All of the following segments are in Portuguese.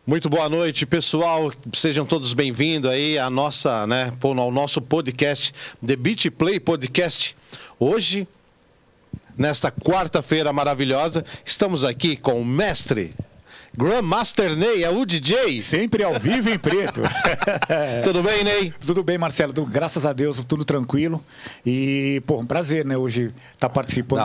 Muito boa noite, pessoal. Sejam todos bem-vindos aí ao nosso podcast, The Beat Play Podcast. Hoje, nesta quarta-feira maravilhosa, estamos aqui com o mestre Grandmaster Ney, é o DJ. Sempre ao vivo em preto. Tudo bem, Ney? Tudo bem, Marcelo. Graças a Deus, tudo tranquilo. E, um prazer, né? Hoje estar participando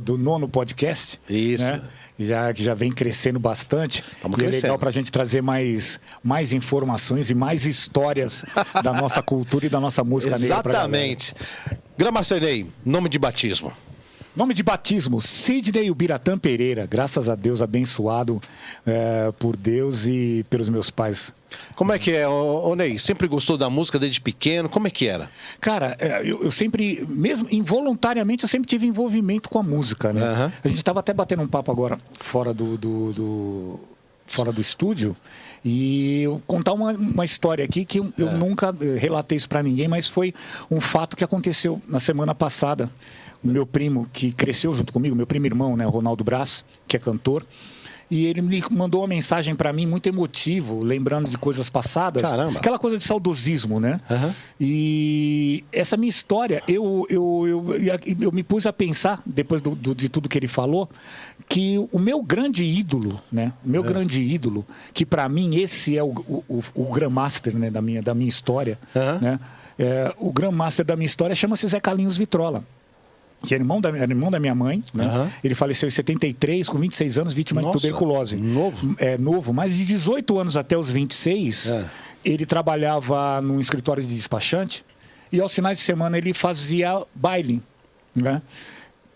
do nono podcast. Isso. Né? Já vem crescendo bastante. É legal para a gente trazer mais informações e mais histórias da nossa cultura e da nossa música negra. Exatamente. Grandmaster Ney, nome de batismo. Nome de batismo, Sidney Ubiratã Pereira. Graças a Deus, abençoado por Deus e pelos meus pais. Como é que é, Ney? Sempre gostou da música desde pequeno? Como é que era? Cara, eu sempre, mesmo involuntariamente, eu sempre tive envolvimento com a música, né? Uhum. A gente estava até batendo um papo agora fora do estúdio. E eu contar uma história aqui que eu nunca relatei isso para ninguém, mas foi um fato que aconteceu na semana passada. O meu primo, que cresceu junto comigo, meu primo irmão, né, o Ronaldo Brás, que é cantor, e ele me mandou uma mensagem para mim muito emotivo, lembrando de coisas passadas. Caramba. Aquela coisa de saudosismo, né? Uhum. E essa minha história, eu me pus a pensar, depois de tudo que ele falou, que o meu grande ídolo, né? O meu grande ídolo, que para mim esse é o Grandmaster, né, da minha história, né? O Grandmaster da minha história chama-se Zé Carlinhos Vitrola, que era irmão da minha mãe, né? Uhum. Ele faleceu em 73, com 26 anos, vítima de tuberculose. Novo? Novo, mas de 18 anos até os 26, ele trabalhava num escritório de despachante e aos finais de semana ele fazia baile, né?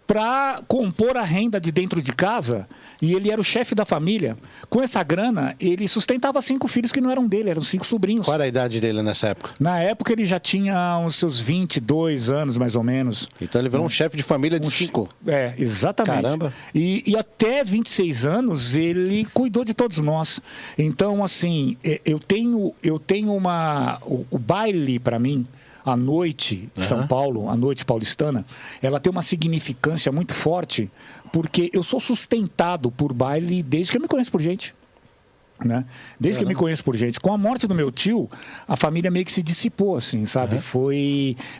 Para compor a renda de dentro de casa, e ele era o chefe da família. Com essa grana, ele sustentava 5 filhos que não eram dele, eram 5 sobrinhos. Qual era a idade dele nessa época? Na época ele já tinha uns seus 22 anos, mais ou menos. Então ele virou um chefe de família de 5. Exatamente. Caramba. E até 26 anos ele cuidou de todos nós. Então, assim, eu tenho o baile para mim, a noite de São Paulo, a noite paulistana, ela tem uma significância muito forte, porque eu sou sustentado por baile desde que eu me conheço por gente. Né? Desde que eu me conheço por gente. Com a morte do meu tio, a família meio que se dissipou, assim, sabe?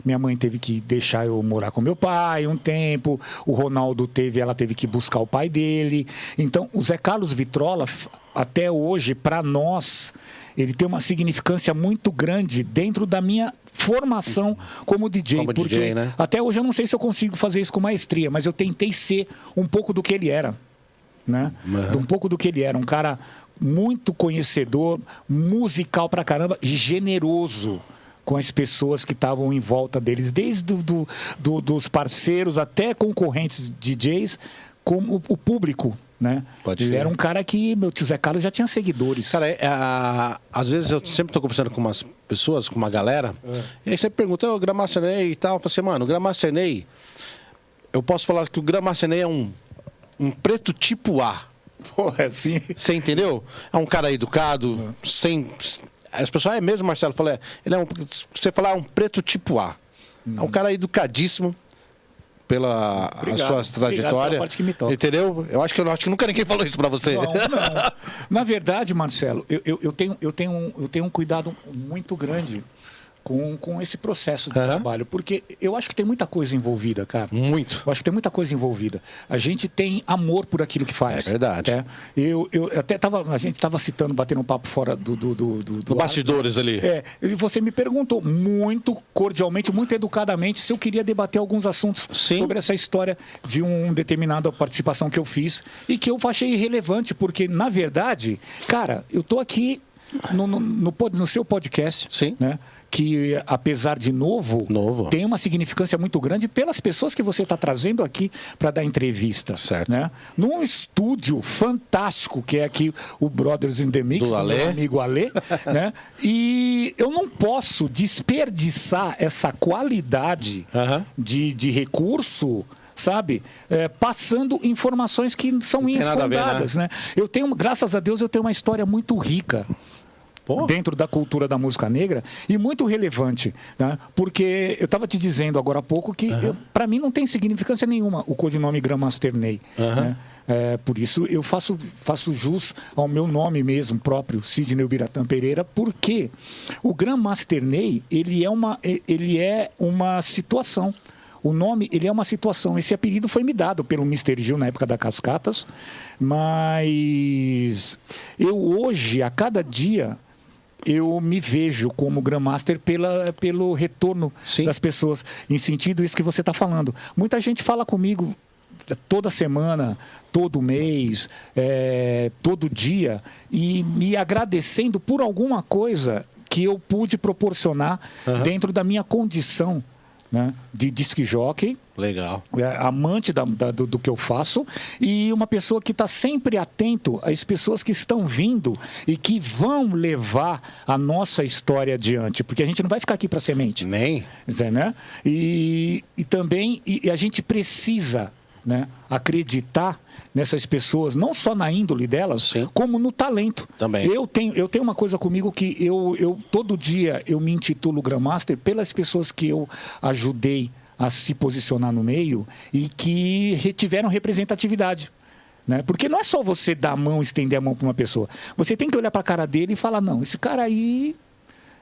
Minha mãe teve que deixar eu morar com meu pai um tempo, o Ronaldo ela teve que buscar o pai dele. Então, o Zé Carlos Vitrola, até hoje, para nós, ele tem uma significância muito grande dentro da minha formação como DJ. Porque DJ, né? Até hoje eu não sei se eu consigo fazer isso com maestria, mas eu tentei ser um pouco do que ele era. Né? Um pouco do que ele era. Um cara muito conhecedor, musical pra caramba, generoso com as pessoas que estavam em volta deles, desde dos parceiros até concorrentes DJs, como o público. Né? Ele era um cara que, meu tio Zé Carlos já tinha seguidores. Cara, às vezes eu sempre estou conversando com umas pessoas, com uma galera, e aí você pergunta, o Grandmaster Ney e tal. Eu falo assim, mano, o Grandmaster Ney, eu posso falar que o Grandmaster Ney é um preto tipo A. Porra, assim. Você entendeu? É um cara educado, sem. As pessoas, é mesmo, Marcelo? Falei, ele é você falar, é um preto tipo A. É um cara educadíssimo pela sua trajetória. Pela parte que me toca. Entendeu? Eu acho que nunca ninguém falou isso pra você. Não. Na verdade, Marcelo, eu tenho um cuidado muito grande com esse processo de trabalho, porque eu acho que tem muita coisa envolvida, cara. Muito. Eu acho que tem muita coisa envolvida. A gente tem amor por aquilo que faz. É verdade. Eu até a gente estava citando, batendo um papo fora do bastidores ali. E você me perguntou muito cordialmente, muito educadamente, se eu queria debater alguns assuntos sobre essa história de uma determinada participação que eu fiz e que eu achei irrelevante, porque, na verdade, cara, eu tô aqui no seu podcast, né? Que, apesar de novo, tem uma significância muito grande pelas pessoas que você está trazendo aqui para dar entrevista. Certo. Né? Num estúdio fantástico, que é aqui o Brothers in the Mix, do meu amigo Alê, né? E eu não posso desperdiçar essa qualidade de recurso, sabe? Passando informações que são infundadas. Né? Eu tenho, graças a Deus, eu tenho uma história muito rica dentro da cultura da música negra e muito relevante, né? Porque eu estava te dizendo agora há pouco que para mim não tem significância nenhuma o codinome Grandmaster Ney, né? Por isso eu faço jus ao meu nome mesmo próprio, Sidney Ubiratã Pereira, porque o Grandmaster Ney, ele é uma situação. O nome, ele é uma situação. Esse apelido foi me dado pelo Mr. Gil na época da Cascatas, mas eu hoje, a cada dia, eu me vejo como Grandmaster pelo retorno das pessoas, em sentido isso que você está falando. Muita gente fala comigo toda semana, todo mês, todo dia, e me agradecendo por alguma coisa que eu pude proporcionar dentro da minha condição, né, de disc jockey. Legal. Amante do que eu faço e uma pessoa que está sempre atento às pessoas que estão vindo e que vão levar a nossa história adiante, porque a gente não vai ficar aqui para semente. Nem. Né? E também a gente precisa, né, acreditar nessas pessoas, não só na índole delas, como no talento. Também. Eu tenho uma coisa comigo que eu todo dia eu me intitulo Grandmaster pelas pessoas que eu ajudei a se posicionar no meio e que tiveram representatividade. Né? Porque não é só você dar a mão, estender a mão para uma pessoa. Você tem que olhar para a cara dele e falar, não, esse cara aí,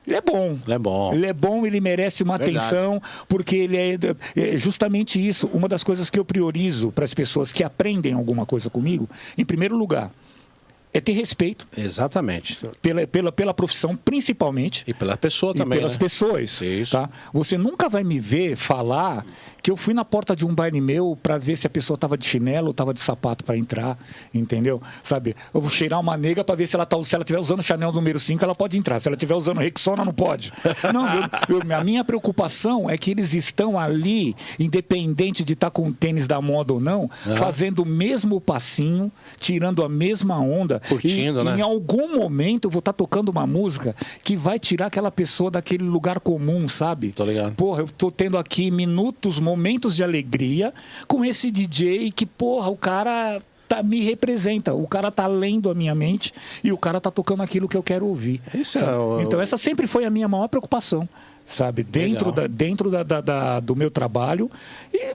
ele é bom. Ele é bom. Ele é bom, ele merece uma atenção, porque ele é justamente isso. Uma das coisas que eu priorizo para as pessoas que aprendem alguma coisa comigo, em primeiro lugar, é ter respeito. Exatamente. Pela profissão, principalmente. E pela pessoa também. E pelas pessoas. Isso. Tá? Você nunca vai me ver falar que eu fui na porta de um baile meu para ver se a pessoa estava de chinelo ou estava de sapato para entrar, entendeu? Sabe? Eu vou cheirar uma nega para ver se ela estiver usando Chanel número 5, ela pode entrar. Se ela estiver usando Rexona, não pode. Não, a minha preocupação é que eles estão ali, independente de estar com o tênis da moda ou não, fazendo o mesmo passinho, tirando a mesma onda. Curtindo, né? Em algum momento eu vou estar tocando uma música que vai tirar aquela pessoa daquele lugar comum, sabe? Tô ligado. Porra, eu tô tendo aqui momentos de alegria com esse DJ que, porra, o cara me representa, o cara tá lendo a minha mente e o cara tá tocando aquilo que eu quero ouvir. Então essa sempre foi a minha maior preocupação, sabe? Dentro do meu trabalho. E,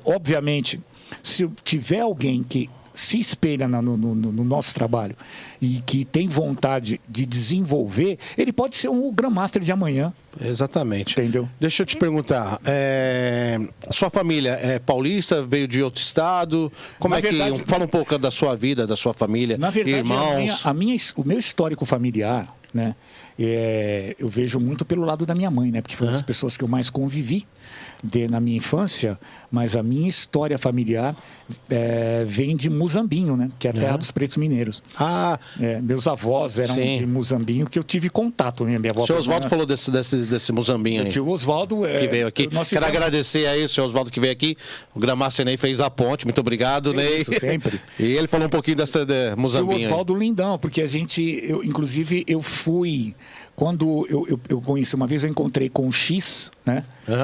obviamente, se tiver alguém que se espelha no nosso trabalho e que tem vontade de desenvolver, ele pode ser um Grandmaster de amanhã. Exatamente. Entendeu? Deixa eu te perguntar, sua família é paulista, veio de outro estado? Como fala um pouco da sua vida, da sua família, na verdade, irmãos? O meu histórico familiar, né, eu vejo muito pelo lado da minha mãe, né, porque foi uma das pessoas que eu mais convivi na minha infância, mas a minha história familiar vem de Muzambinho, né? Que é a terra dos pretos mineiros. Meus avós eram de Muzambinho, que eu tive contato. Minha avó. O senhor Oswaldo falou desse Muzambinho aí. O tio Oswaldo que veio aqui. Quero agradecer aí o senhor Oswaldo que veio aqui. O Grandmaster Ney fez a ponte. Muito obrigado, Ney. Isso, sempre. E ele falou um pouquinho dessa Muzambinho. O Oswaldo lindão, porque inclusive eu fui... Quando eu conheci, uma vez eu encontrei com o X, né?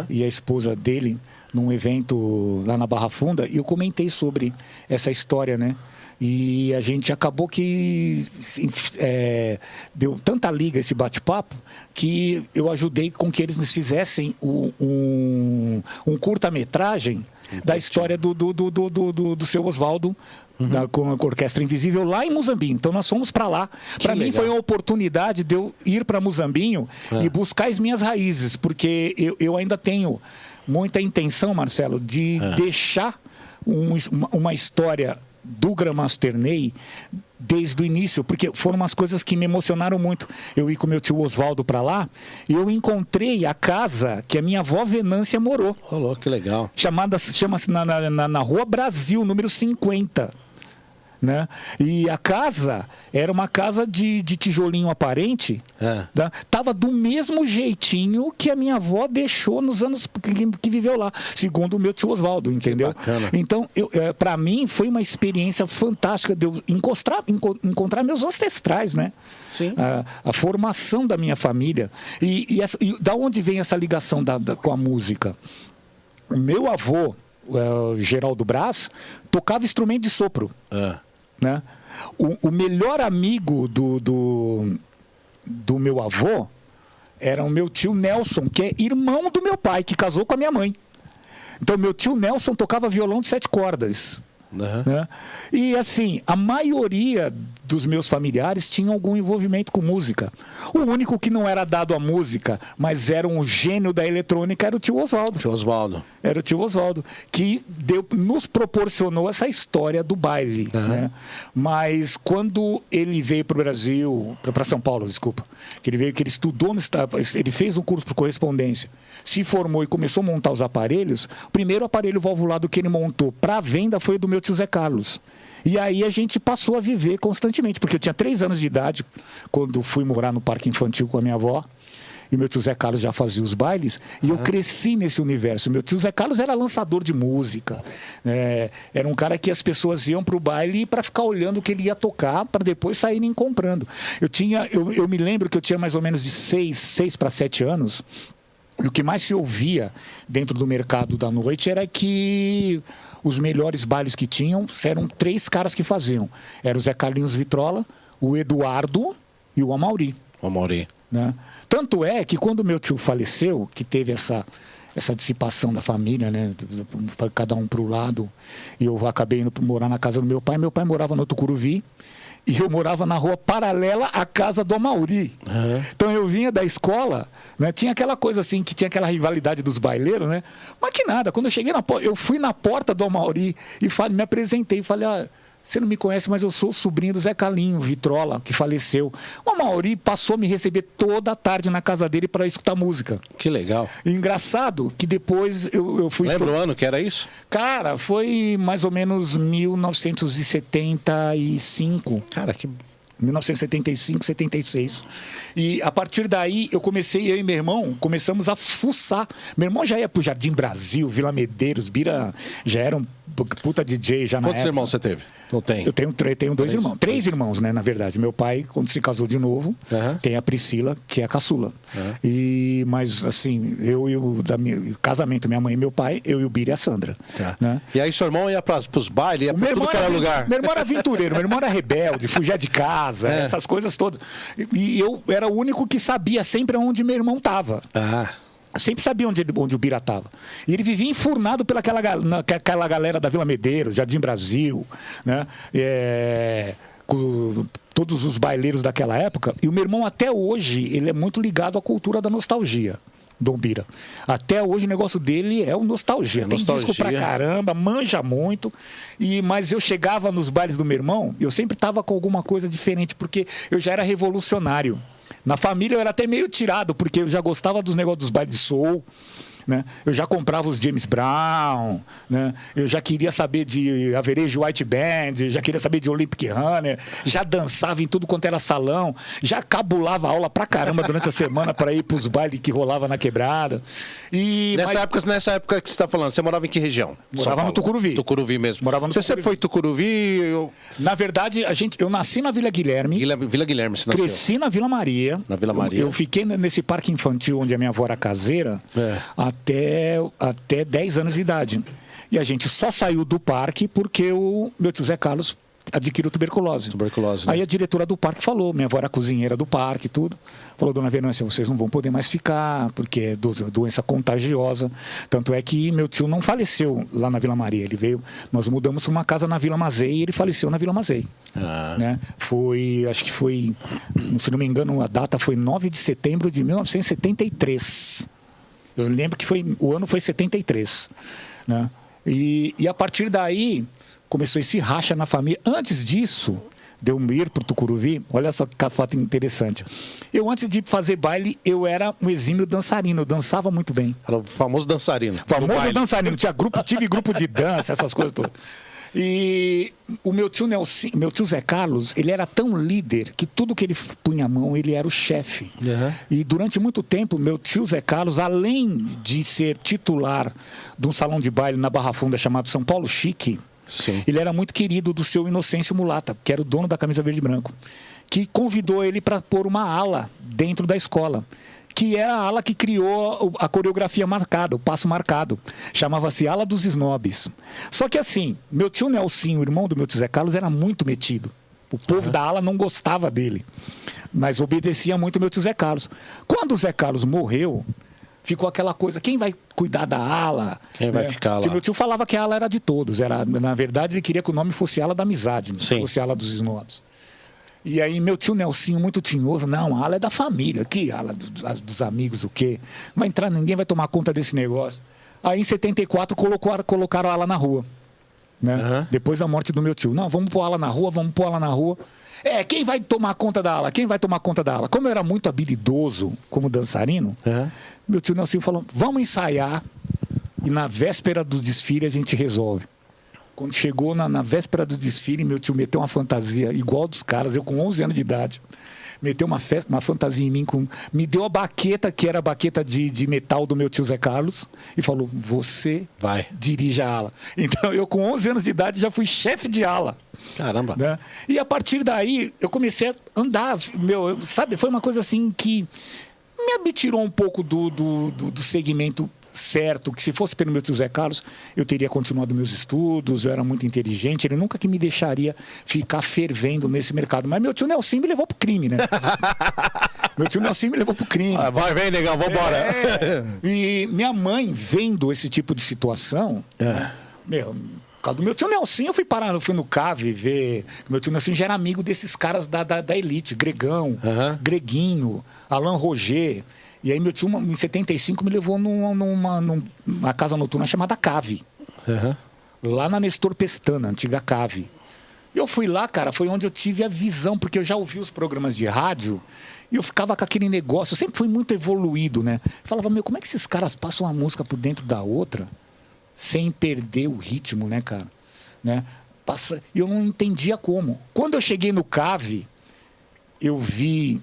E a esposa dele, num evento lá na Barra Funda, e eu comentei sobre essa história, né? E a gente acabou que deu tanta liga esse bate-papo que eu ajudei com que eles nos fizessem um curta-metragem da história do seu Oswaldo, com a Orquestra Invisível, lá em Muzambinho. Então nós fomos para lá. Para mim foi uma oportunidade de eu ir para Muzambinho e buscar as minhas raízes, porque eu ainda tenho muita intenção, Marcelo, de deixar uma história do Grandmaster Ney desde o início, porque foram umas coisas que me emocionaram muito. Eu ia com meu tio Oswaldo para lá e eu encontrei a casa que a minha avó Venância morou. Olha, que legal. Chama-se na Rua Brasil, número 50. Né? E a casa era uma casa de tijolinho aparente, tá? Tava do mesmo jeitinho que a minha avó deixou nos anos que viveu lá, segundo o meu tio Oswaldo, entendeu? Então, para mim foi uma experiência fantástica de eu encontrar meus ancestrais, né? Sim. A formação da minha família e da onde vem essa ligação com a música? O meu avô, Geraldo Brás, tocava instrumento de sopro. Né? O melhor amigo do meu avô era o meu tio Nelson, que é irmão do meu pai, que casou com a minha mãe. Então, meu tio Nelson tocava violão de 7 cordas. Né? E assim, a maioria dos meus familiares tinha algum envolvimento com música. O único que não era dado à música, mas era um gênio da eletrônica, era o tio Oswaldo. Tio Oswaldo. Era o tio Oswaldo, que nos proporcionou essa história do baile. Né? Mas quando ele veio para o Brasil, para São Paulo, desculpa, que ele estudou, ele fez um curso por correspondência, se formou e começou a montar os aparelhos. O primeiro aparelho valvulado que ele montou para venda foi do meu tio Zé Carlos. E aí a gente passou a viver constantemente, porque eu tinha 3 anos de idade quando fui morar no parque infantil com a minha avó. E meu tio Zé Carlos já fazia os bailes, e eu cresci nesse universo. Meu tio Zé Carlos era lançador de música, era um cara que as pessoas iam para o baile para ficar olhando o que ele ia tocar, para depois saírem comprando. Eu me lembro que eu tinha mais ou menos de 6 para 7 anos, e o que mais se ouvia dentro do mercado da noite era que os melhores bailes que tinham eram 3 caras que faziam. Era o Zé Carlinhos Vitrola, o Eduardo e o Amauri. O Amauri. Né? Tanto é que quando meu tio faleceu, que teve essa dissipação da família, né? Cada um para o lado, e eu acabei indo morar na casa do meu pai morava no Tucuruvi, e eu morava na rua paralela à casa do Amauri. Então eu vinha da escola, né? Tinha aquela coisa assim, que tinha aquela rivalidade dos baileiros, né? Mas que nada, quando eu cheguei eu fui na porta do Amauri e me apresentei e falei, você não me conhece, mas eu sou o sobrinho do Zé Carlinho Vitrola, que faleceu. O Amauri passou a me receber toda a tarde na casa dele para escutar música. Que legal. E engraçado que depois eu fui... Lembra o ano que era isso? Cara, foi mais ou menos 1975. Cara, que... 1975, 76. E a partir daí, eu e meu irmão começamos a fuçar. Meu irmão já ia pro Jardim Brasil, Vila Medeiros, Bira já era um puta DJ já na época. Quantos irmãos você teve? Não tem? Eu tenho 2 irmãos. 3 irmãos, né, na verdade. Meu pai, quando se casou de novo, tem a Priscila, que é a caçula. Mas, assim, casamento, minha mãe e meu pai, eu e o Bira e a Sandra. Né? E aí seu irmão ia pros bailes, ia pra tudo que era lugar? Meu irmão era aventureiro, meu irmão era rebelde, fugia de casa, essas coisas todas. E eu era o único que sabia sempre onde meu irmão estava. Eu sempre sabia onde o Bira estava. E ele vivia enfurnado pelaquela galera da Vila Medeiros, Jardim Brasil, né? Com todos os baileiros daquela época. E o meu irmão, até hoje, ele é muito ligado à cultura da nostalgia, Dom Bira. Até hoje o negócio dele é o nostalgia. Tem disco pra caramba, manja muito. Mas eu chegava nos bailes do meu irmão, eu sempre estava com alguma coisa diferente, porque eu já era revolucionário. Na família eu era até meio tirado, porque eu já gostava dos negócios dos bailes de soul, né? Eu já comprava os James Brown, né? Eu já queria saber de Average White Band, já queria saber de Olympic Runner, já dançava em tudo quanto era salão, já cabulava aula pra caramba durante a semana para ir pros bailes que rolava na quebrada. Nessa época que você está falando, você morava em que região? Morava no Tucuruvi. Tucuruvi mesmo. Você sempre foi Tucuruvi? Na verdade, eu nasci na Vila Guilherme. Vila Guilherme, você nasceu. Cresci na Vila Maria. Na Vila Maria. Eu fiquei nesse parque infantil onde a minha avó era caseira até 10 anos de idade. E a gente só saiu do parque porque o meu tio Zé Carlos adquiriu tuberculose. Aí a diretora do parque falou, minha avó era cozinheira do parque e tudo, falou, dona Venância, vocês não vão poder mais ficar, porque é doença contagiosa. Tanto é que meu tio não faleceu lá na Vila Maria, nós mudamos para uma casa na Vila Mazei e ele faleceu na Vila Mazei. Né? Acho que foi, se não me engano, a data foi 9 de setembro de 1973. Eu lembro que o ano foi 73. Né? E a partir daí começou esse racha na família. Antes disso, de eu ir para o Tucuruvi, olha só que fato interessante. Eu, antes de fazer baile, eu era um exímio dançarino, eu dançava muito bem. Era o famoso dançarino. Dançarino, tive grupo de dança, essas coisas todas. E o meu tio Zé Carlos, ele era tão líder que tudo que ele punha a mão, ele era o chefe. E durante muito tempo, meu tio Zé Carlos, além de ser titular de um salão de baile na Barra Funda chamado São Paulo Chique, ele era muito querido do seu Inocêncio Mulata, que era o dono da camisa verde e branco, que convidou ele para pôr uma ala dentro da escola, que era a ala que criou a coreografia marcada, o passo marcado. Chamava-se Ala dos Snobs. Só que assim, meu tio Nelsinho, o irmão do meu tio Zé Carlos, era muito metido. O povo da ala não gostava dele, mas obedecia muito ao meu tio Zé Carlos. Quando o Zé Carlos morreu, ficou aquela coisa, quem vai cuidar da ala? Quem vai ficar lá? Porque meu tio falava que a ala era de todos. Na verdade, ele queria que o nome fosse ala da amizade, não fosse ala dos snobs. E aí meu tio Nelsinho, muito tinhoso, não, a ala é da família. Que ala dos amigos, o quê? Não vai entrar, ninguém vai tomar conta desse negócio. Aí em 74 colocaram a ala na rua. Né? Depois da morte do meu tio. Não, vamos pôr a ala na rua, vamos pôr a ala na rua. Quem vai tomar conta da ala? Quem vai tomar conta da ala? Como eu era muito habilidoso como dançarino, meu tio Nelsinho falou, vamos ensaiar e na véspera do desfile a gente resolve. Quando chegou na véspera do desfile, meu tio meteu uma fantasia igual dos caras, eu com 11 anos de idade. Meteu uma fantasia em mim, me deu a baqueta, que era a baqueta de metal do meu tio Zé Carlos, e falou, você dirige a ala. Então eu com 11 anos de idade já fui chefe de ala. Caramba. Né? E a partir daí eu comecei a andar, sabe, foi uma coisa assim que me tirou um pouco do segmento certo, que se fosse pelo meu tio Zé Carlos, eu teria continuado meus estudos, eu era muito inteligente, ele nunca que me deixaria ficar fervendo nesse mercado. Mas meu tio Nelson me levou pro crime, né? Meu tio Nelson me levou pro crime. Vai, vem, negão, vambora. E minha mãe, vendo esse tipo de situação, por causa do meu tio Nelson, eu fui no CAV ver. Meu tio Nelson já era amigo desses caras da elite, Gregão, Greguinho, Alain Roger. E aí meu tio, em 75, me levou numa casa noturna chamada Cave. Lá na Nestor Pestana, antiga Cave. E eu fui lá, cara, foi onde eu tive a visão, porque eu já ouvi os programas de rádio e eu ficava com aquele negócio, eu sempre fui muito evoluído, né? Eu falava, como é que esses caras passam uma música por dentro da outra sem perder o ritmo, né, cara? Né? E eu não entendia como. Quando eu cheguei no Cave, eu vi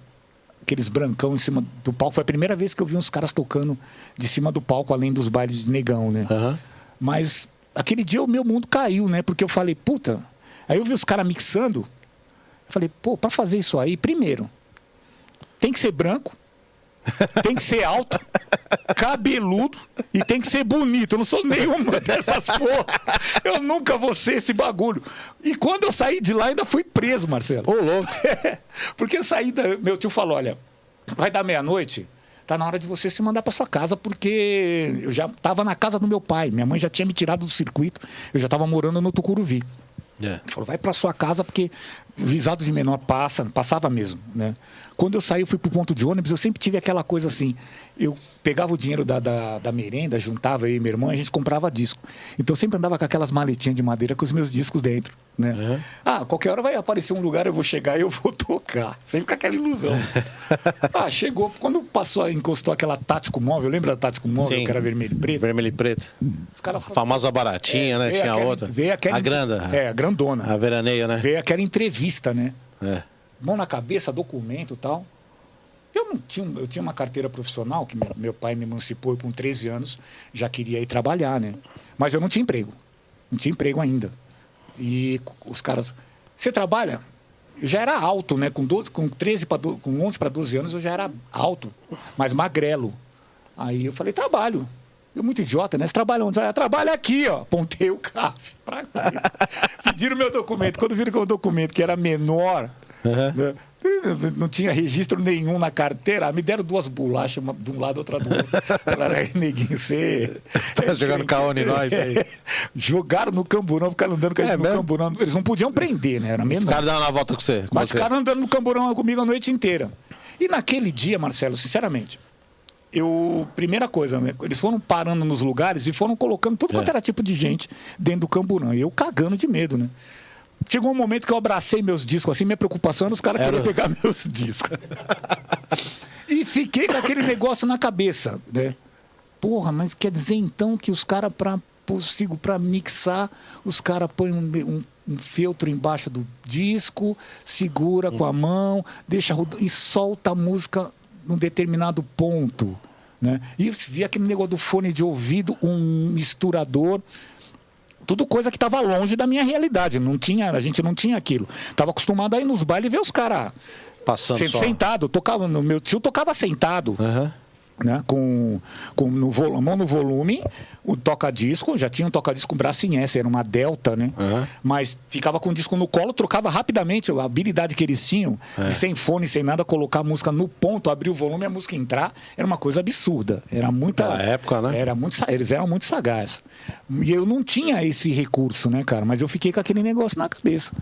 aqueles brancão em cima do palco. Foi a primeira vez que eu vi uns caras tocando de cima do palco, além dos bailes de negão, né? Mas aquele dia o meu mundo caiu, né? Porque eu falei, puta... Aí eu vi os caras mixando. Eu falei, pra fazer isso aí, primeiro, tem que ser branco, tem que ser alto, cabeludo e tem que ser bonito. Eu não sou nenhuma dessas porra. Eu nunca vou ser esse bagulho. E quando eu saí de lá, ainda fui preso, Marcelo. Ô, louco. Porque eu saí meu tio falou, olha, vai dar meia-noite, tá na hora de você se mandar para sua casa, porque eu já estava na casa do meu pai. Minha mãe já tinha me tirado do circuito, eu já estava morando no Tucuruvi. Ele falou, vai para sua casa, porque o visado de menor passava mesmo, né? Quando eu saí, eu fui pro ponto de ônibus, eu sempre tive aquela coisa assim, eu pegava o dinheiro da merenda, juntava eu e meu irmão, a gente comprava disco. Então eu sempre andava com aquelas maletinhas de madeira com os meus discos dentro, né? Qualquer hora vai aparecer um lugar, eu vou chegar e eu vou tocar. Sempre com aquela ilusão. Chegou, quando encostou aquela Tático Móvel, lembra da Tático Móvel, Sim. Que era vermelho e preto? Vermelho e preto. Os caras A famosa baratinha, né? Tinha outra. A grande. A grandona. A veraneia, né? Veio aquela entrevista, né? Mão na cabeça, documento e tal. Eu tinha uma carteira profissional, que meu pai me emancipou com 13 anos, já queria ir trabalhar, né? Mas eu não tinha emprego. Não tinha emprego ainda. E os caras... Você trabalha? Eu já era alto, né? Com 11 para 12 anos eu já era alto, mas magrelo. Aí eu falei, trabalho. Eu muito idiota, né? Você trabalha onde? Eu trabalho aqui, ó. Apontei o CAF. Pediram meu documento. Quando viram que o documento que era menor... Né? Não tinha registro nenhum na carteira. Me deram 2 bolachas, uma de um lado, outra do outro. Falaram, aí, neguinho, você... Tá jogando caone em nós aí. Jogaram no camburão, ficaram andando com a gente no camburão. Eles não podiam prender, né? Era menor. Ficaram dando uma volta com você. Mas ficaram andando no camburão comigo a noite inteira. E naquele dia, Marcelo, sinceramente, primeira coisa, né? Eles foram parando nos lugares e foram colocando tudo quanto era tipo de gente dentro do camburão. E eu cagando de medo, né? Chegou um momento que eu abracei meus discos, assim, minha preocupação era os caras queriam pegar meus discos. E fiquei com aquele negócio na cabeça, né? Porra, mas quer dizer então que os caras, para mixar, os caras põem um feltro embaixo do disco, segura com a mão, deixa rodar e solta a música num determinado ponto, né? E vi aquele negócio do fone de ouvido, um misturador... Tudo coisa que estava longe da minha realidade. A gente não tinha aquilo. Estava acostumado a ir nos bailes e ver os caras passando sentado. Meu tio tocava sentado. né? Mão no volume, o toca-disco, já tinha um toca-disco com braço em S, era uma Delta, né? Mas ficava com o disco no colo, trocava rapidamente, a habilidade que eles tinham, de sem fone, sem nada, colocar a música no ponto, abrir o volume e a música entrar, era uma coisa absurda. Era muita... Na época, né? Eles eram muito sagazes. E eu não tinha esse recurso, né, cara? Mas eu fiquei com aquele negócio na cabeça.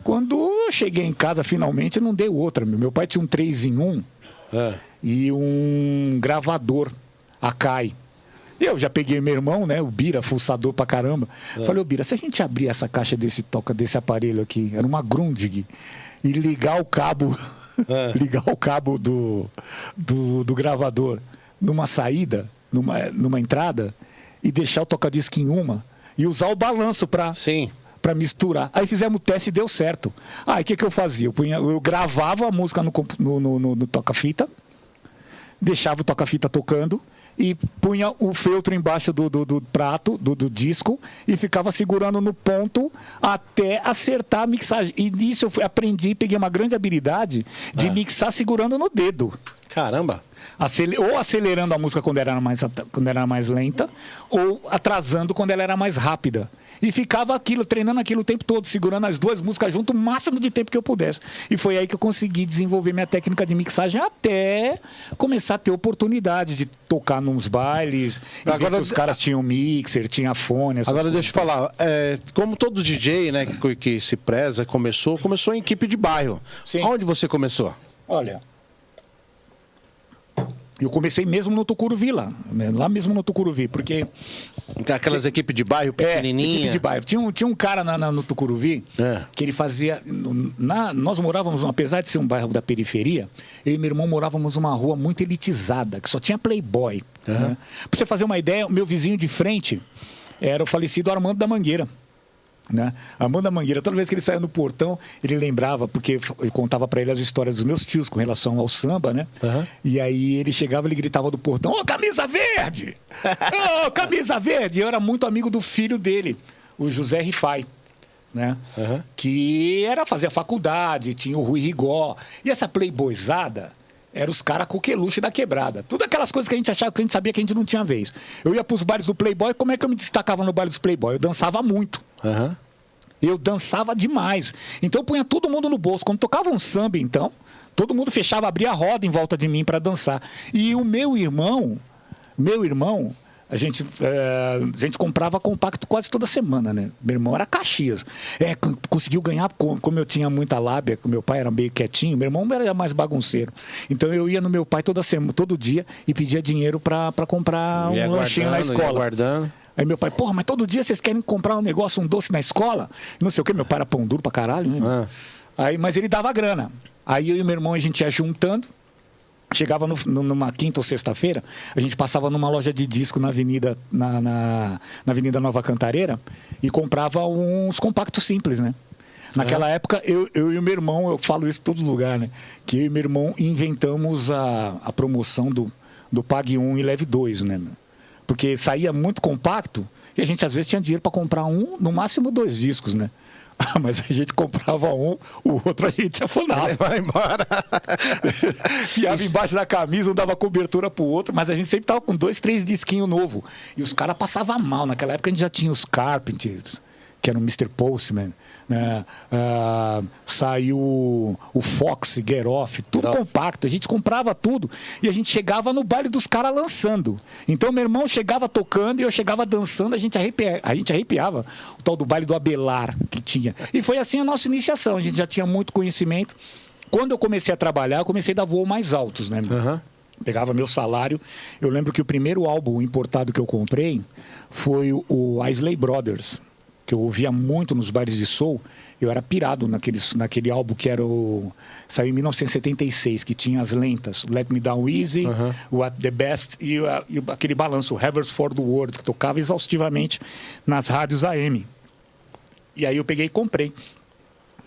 Quando eu cheguei em casa, finalmente, não deu outra. Meu pai tinha um 3 em 1, e um gravador, Akai. Eu já peguei meu irmão, né, o Bira, fuçador pra caramba. Falei, ô Bira, se a gente abrir essa caixa desse aparelho aqui, era uma Grundig, e ligar o cabo, ligar o cabo do gravador numa saída, numa entrada, e deixar o toca-disco em uma, e usar o balanço pra... Sim. Para misturar. Aí fizemos o teste e deu certo. Aí o que eu fazia? Eu gravava a música no toca-fita, deixava o toca-fita tocando e punha o feltro embaixo do prato, do disco, e ficava segurando no ponto até acertar a mixagem. E nisso eu aprendi, peguei uma grande habilidade de mixar segurando no dedo. Caramba! Ou acelerando a música quando era mais lenta, ou atrasando quando ela era mais rápida. E ficava treinando aquilo o tempo todo, segurando as duas músicas junto o máximo de tempo que eu pudesse. E foi aí que eu consegui desenvolver minha técnica de mixagem até começar a ter oportunidade de tocar nos bailes. Agora que os caras tinham mixer, tinha fone. Agora deixa eu falar, como todo DJ, né, que se preza, começou em equipe de bairro. Sim. Onde você começou? Olha... Eu comecei mesmo no Tucuruvi lá mesmo no Tucuruvi, porque... Aquelas equipes de bairro pequenininha. Equipe de bairro. Tinha um cara no Tucuruvi que ele fazia... Nós morávamos, apesar de ser um bairro da periferia, eu e meu irmão morávamos numa rua muito elitizada, que só tinha playboy. Né? Pra você fazer uma ideia, o meu vizinho de frente era o falecido Armando da Mangueira. Né? Armando da Mangueira, toda vez que ele saía no portão, ele lembrava, porque eu contava para ele as histórias dos meus tios com relação ao samba, né? E aí ele chegava, ele gritava do portão: ô, camisa verde! Ô, camisa verde! Eu era muito amigo do filho dele, o José Rifai, né? Que fazia faculdade, tinha o Rui Rigó. E essa playboyzada eram os caras coqueluche da quebrada. Tudo aquelas coisas que a gente achava, que a gente sabia que a gente não tinha vez. Eu ia pros bailes do Playboy, como é que eu me destacava no baile dos Playboy? Eu dançava muito. Eu dançava demais. Então eu punha todo mundo no bolso. Quando tocava um samba, então, todo mundo fechava, abria a roda em volta de mim para dançar. E o meu irmão, a gente comprava compacto quase toda semana, né? Meu irmão era Caxias. Conseguiu ganhar, como eu tinha muita lábia, que meu pai era meio quietinho, meu irmão era mais bagunceiro. Então eu ia no meu pai todo dia e pedia dinheiro para comprar um lanchinho na escola. Aí meu pai, porra, mas todo dia vocês querem comprar um negócio, um doce na escola? Não sei o quê, meu pai era pão duro pra caralho, né? Mas ele dava grana. Aí eu e meu irmão, a gente ia juntando. Chegava numa quinta ou sexta-feira, a gente passava numa loja de disco na Avenida, na Avenida Nova Cantareira e comprava uns compactos simples, né? Naquela época, eu e o meu irmão, eu falo isso em todos os lugares, né? Que eu e meu irmão inventamos a promoção do Pague 1 e Leve 2, né? Porque saía muito compacto e a gente às vezes tinha dinheiro para comprar no máximo 2 discos, né? Mas a gente comprava um, o outro a gente afunava. Vai embora. Fiava embaixo da camisa, um dava cobertura pro outro, mas a gente sempre tava com 2, 3 disquinhos novos. E os caras passavam mal. Naquela época a gente já tinha os Carpenters, que era o Mr. Postman, né? Saiu o Fox, Get Off, tudo compacto. A gente comprava tudo e a gente chegava no baile dos caras lançando. Então meu irmão chegava tocando e eu chegava dançando, a gente arrepiava o tal do baile do Abelar que tinha. E foi assim a nossa iniciação. A gente já tinha muito conhecimento. Quando eu comecei a trabalhar, eu comecei a dar voo mais altos, né? Pegava meu salário. Eu lembro que o primeiro álbum importado que eu comprei foi o Isley Brothers, que eu ouvia muito nos bailes de soul. Eu era pirado naquele álbum que saiu em 1976, que tinha as lentas, Let Me Down Easy, o At The Best e aquele balanço, o Havers for the World, que tocava exaustivamente nas rádios AM. E aí eu peguei e comprei.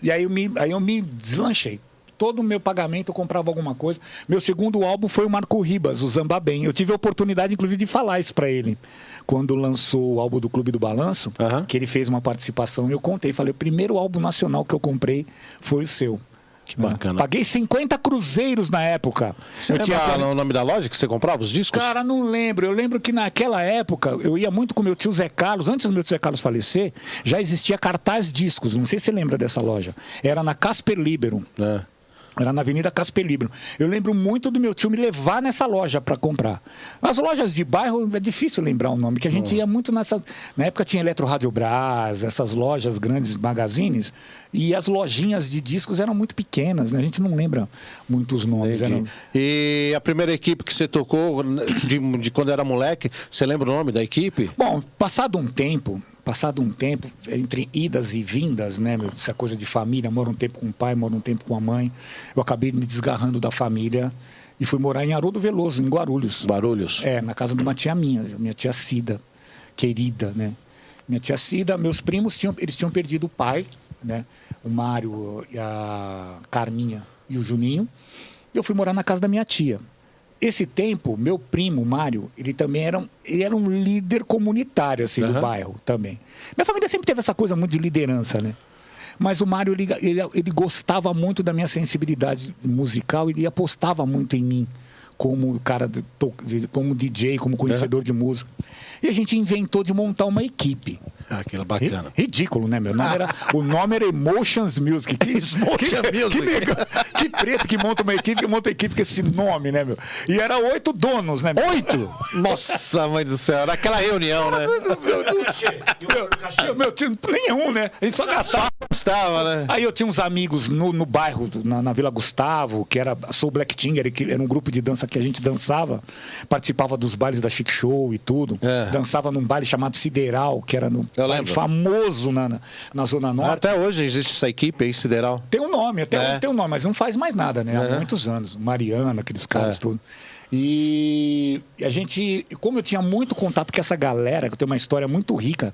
E aí eu me deslanchei. Todo o meu pagamento eu comprava alguma coisa. Meu segundo álbum foi o Marco Ribas, o Zamba Bem. Eu tive a oportunidade, inclusive, de falar isso para ele. Quando lançou o álbum do Clube do Balanço, que ele fez uma participação, eu contei. Falei, o primeiro álbum nacional que eu comprei foi o seu. Que bacana. Paguei 50 cruzeiros na época. Você lembra o nome da loja que você comprava os discos? Cara, não lembro. Eu lembro que naquela época eu ia muito com meu tio Zé Carlos. Antes do meu tio Zé Carlos falecer, já existia Cartaz Discos. Não sei se você lembra dessa loja. Era na Casper Libero. Era na Avenida Casper Libero. Eu lembro muito do meu tio me levar nessa loja para comprar. As lojas de bairro é difícil lembrar o nome, que a gente ia muito nessa... Na época tinha Eletro Rádio Brás, essas lojas, grandes magazines, e as lojinhas de discos eram muito pequenas, né? A gente não lembra muito os nomes. E a primeira equipe que você tocou de quando era moleque, você lembra o nome da equipe? Bom, passado um tempo, entre idas e vindas, né, essa coisa de família, moro um tempo com o pai, moro um tempo com a mãe, eu acabei me desgarrando da família e fui morar em Haroldo Veloso, em Guarulhos. Guarulhos? Na casa de uma tia minha tia Cida, querida, né. Minha tia Cida, meus primos, eles tinham perdido o pai, né, o Mário, a Carminha e o Juninho, e eu fui morar na casa da minha tia. Esse tempo, meu primo, Mário, ele também era um líder comunitário, assim, do bairro também. Minha família sempre teve essa coisa muito de liderança, né? Mas o Mário, ele gostava muito da minha sensibilidade musical, ele apostava muito em mim, como cara, como DJ, como conhecedor de música. E a gente inventou de montar uma equipe. Aquilo bacana. Ridículo, né, meu? O nome era Emotions Music. Que preto que monta uma equipe com esse nome, né, meu? E era 8 donos, né? 8? Nossa, mãe do céu, era aquela reunião, né? Meu tio, nenhum, né? A gente só gastava. Né? Aí eu tinha uns amigos no bairro, na Vila Gustavo, que era Soul Black Tinger, que era um grupo de dança que a gente dançava, participava dos bailes da Chic Show e tudo. Dançava num baile chamado Sideral, que era famoso na Zona Norte. Até hoje existe essa equipe aí, Sideral. Tem um nome, até hoje tem um nome, mas não faz mais nada, né? Há muitos anos. Mariana, aqueles caras, tudo. E a gente, como eu tinha muito contato com essa galera, que tem uma história muito rica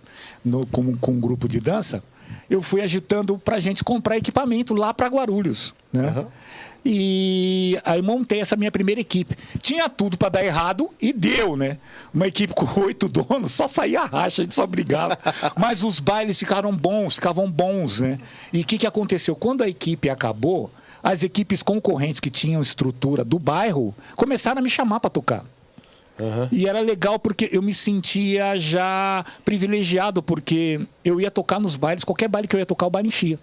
com um grupo de dança, eu fui agitando pra gente comprar equipamento lá pra Guarulhos, né? E aí montei essa minha primeira equipe. Tinha tudo para dar errado e deu, né? Uma equipe com 8 donos, só saía racha, a gente só brigava. Mas os bailes ficavam bons, né? E o que aconteceu? Quando a equipe acabou, as equipes concorrentes que tinham estrutura do bairro começaram a me chamar para tocar. E era legal porque eu me sentia já privilegiado, porque eu ia tocar nos bailes, qualquer baile que eu ia tocar, o baile enchia.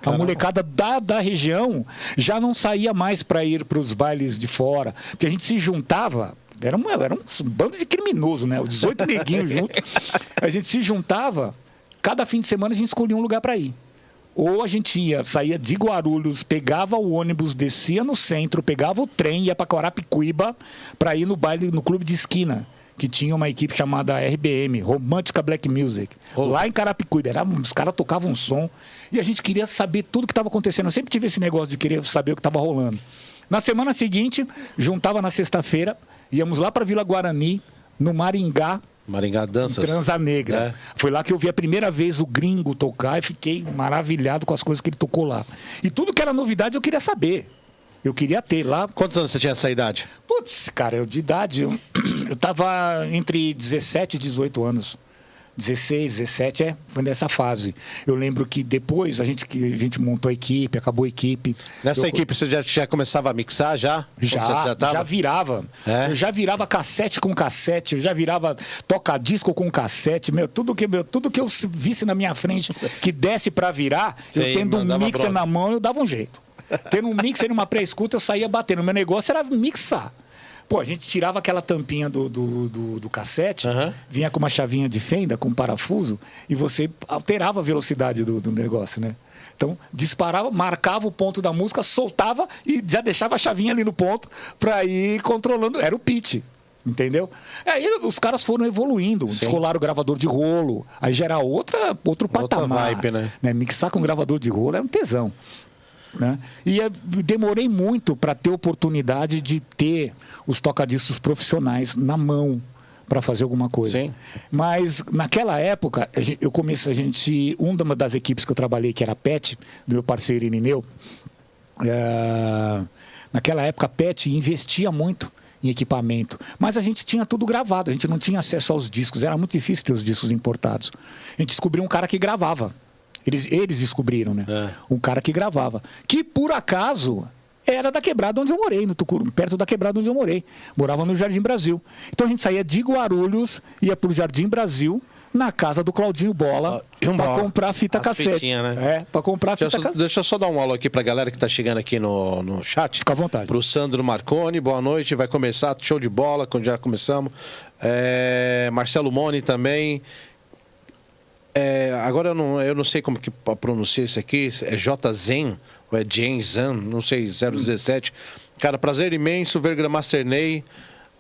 Caramba. A molecada da região já não saía mais para ir para os bailes de fora, porque a gente se juntava, era um bando de criminoso, né? Os 18 neguinhos juntos. A gente se juntava, cada fim de semana a gente escolhia um lugar para ir. Ou a gente saía de Guarulhos, pegava o ônibus, descia no centro, pegava o trem, ia para Carapicuíba para ir no baile, no clube de esquina, que tinha uma equipe chamada RBM, Romântica Black Music, lá em Carapicuíba. Os caras tocavam um som e a gente queria saber tudo que estava acontecendo. Eu sempre tive esse negócio de querer saber o que estava rolando. Na semana seguinte, juntava na sexta-feira, íamos lá para Vila Guarani, no Maringá Danças. Transa Negra. Foi lá que eu vi a primeira vez o Gringo tocar e fiquei maravilhado com as coisas que ele tocou lá. E tudo que era novidade eu queria saber. Eu queria ter lá. Quantos anos você tinha essa idade? Putz, cara, de idade, eu tava entre 17 e 18 anos. 16, 17, foi nessa fase. Eu lembro que depois a gente montou a equipe, acabou a equipe. Nessa equipe você já começava a mixar já? Já virava. Eu já virava cassete com cassete, eu já virava toca-disco com cassete. Tudo que eu visse na minha frente que desse para virar, eu tendo um mixer na mão, eu dava um jeito. Tendo um mixer e uma pré-escuta, eu saía batendo. O meu negócio era mixar. Pô, a gente tirava aquela tampinha do cassete, vinha com uma chavinha de fenda, com um parafuso, e você alterava a velocidade do negócio, né? Então, disparava, marcava o ponto da música, soltava e já deixava a chavinha ali no ponto para ir controlando. Era o pitch, entendeu? Aí os caras foram evoluindo, descolaram o gravador de rolo, aí já era outro patamar. Vibe, né? Mixar com gravador de rolo era um tesão. Né? E demorei muito para ter oportunidade de ter os tocadiscos profissionais na mão para fazer alguma coisa. Sim. Mas naquela época uma das equipes que eu trabalhei, que era a PET, do meu parceiro Irineu, naquela época a PET investia muito em equipamento, mas a gente tinha tudo gravado, a gente não tinha acesso aos discos, era muito difícil ter os discos importados. A gente descobriu um cara que gravava. Eles descobriram, né? Um cara que gravava. Que, por acaso, era da quebrada onde eu morei, no Tucuruvi, perto da quebrada onde eu morei. Morava no Jardim Brasil. Então a gente saía de Guarulhos, ia pro Jardim Brasil, na casa do Claudinho Bola, para comprar fita cassete. Fitinha, né? Para comprar fita cassete. Deixa eu só dar um alô aqui pra galera que tá chegando aqui no chat. Fica à vontade. Pro Sandro Marconi, boa noite, vai começar, show de bola, quando já começamos. Marcelo Moni também. Agora eu não sei como que pronuncia isso aqui, é J-Zen, ou é Jenzan, não sei, 017. Cara, prazer imenso ver Grandmaster Ney.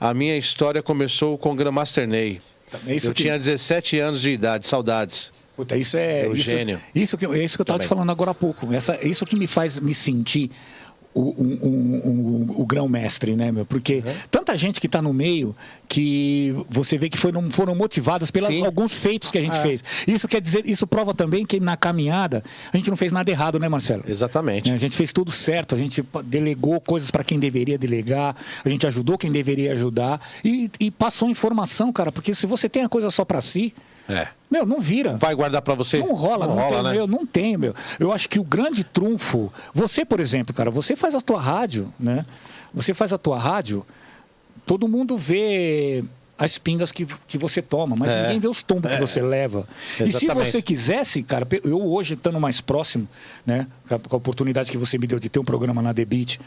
A minha história começou com Grandmaster Ney. Eu tinha 17 anos de idade, saudades. Puta, isso é... Eugênio. Isso que eu estava te falando agora há pouco. Isso que me faz me sentir o grão-mestre, né, meu? Porque tanta gente que está no meio que você vê que foram motivadas pelos alguns feitos que a gente fez. Isso quer dizer, isso prova também que na caminhada a gente não fez nada errado, né, Marcelo? Exatamente. A gente fez tudo certo, a gente delegou coisas para quem deveria delegar, a gente ajudou quem deveria ajudar e passou informação, cara, porque se você tem a coisa só para si, meu, não vira. Vai guardar pra você? Não rola, né? Meu, não tem, meu. Eu acho que o grande trunfo... Você, por exemplo, cara, você faz a tua rádio, né? Você faz a tua rádio, todo mundo vê as pingas que você toma, mas ninguém vê os tombos que você leva. Exatamente. E se você quisesse, cara, eu hoje estando mais próximo, né? Com a oportunidade que você me deu de ter um programa na The Beat,